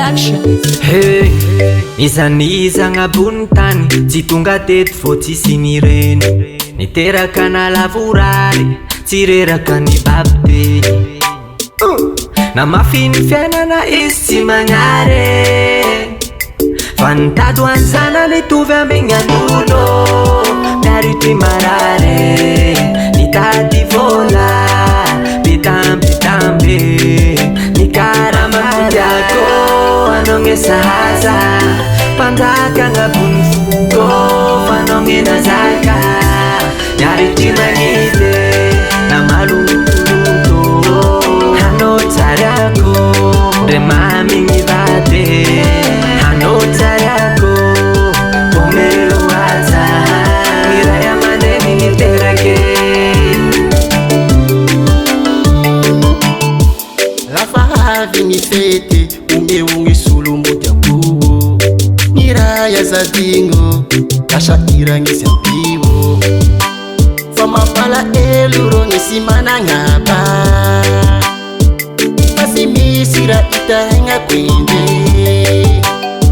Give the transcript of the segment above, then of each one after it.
Hey, izaniza agnabony tany tsy tonga teto fô tsisy nireny niteraka nalavorary tsy reraka ny babiteny na mafy ny fiainana izy tsy magnare fa nitady hoany zanany mitovy amengnan'olo miaritry marare nitady vola bitambitamby nikaramadiako anonge sahaza panjaka agnabony foko fanongena zaka miaritry magnide na malotoloto hanao tsariako ndre mamigny vady hanao tsariako omelo aza miray amandraigny niterake lafa avy ny fety omeogny solo mody akoho ny ray azadigno asahiragny izy ampio fa mampala elo ro ny sy managnaba fa sy misy raha itagnako inde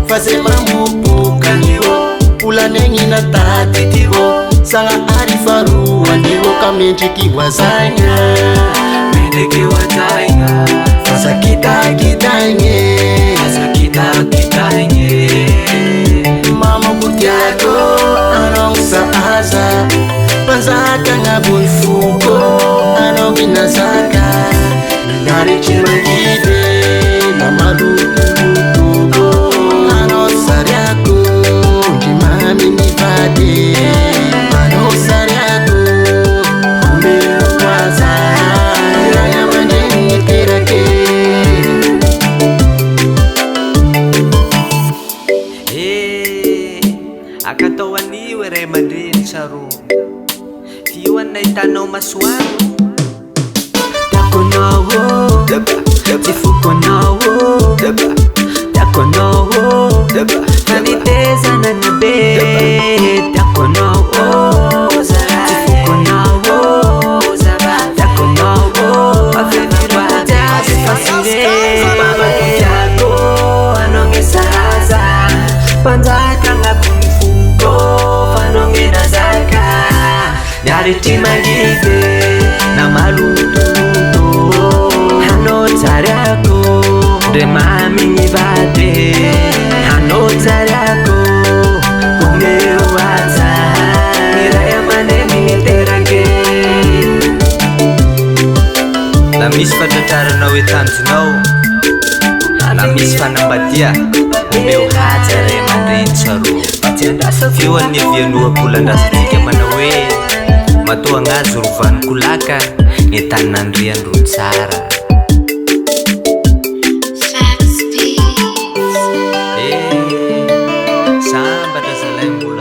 fa zay mamopokanyro volanegny natady tiro sagnahary faroaniro ka mendriky hoazagna mendriky hoazagna Sakita-kitanye mama kutiako anong saaza panzaka ngabun fuko anong inazaka naritri magide na malututugo anong sariako di mami ni vade anong sariako umeo kaza raya manjeni tirake akatao anio ray aman-dreny tsaro tio anay tanao masoano tiako anao tsy foko anao tiako anao fanitezana na be tiako anao tsy foko anao tiako anao afenivadiasy fasire tiako anonge sahaza panjaka agnabony foko fanongena zaka miaritry magnide na malotoloto hanao tsariako ndre mamigny vady hanao tsariako omeo aza miray amandraigny niterake la misy fatratraranao etanjonao la misy fanambadia omeo haja ray aman-dreny tsaro feo any vianoakolandrasitsika manao hoe matoa agnazy rovaniko laka entany nandriandro tsara sambatra zalay mbola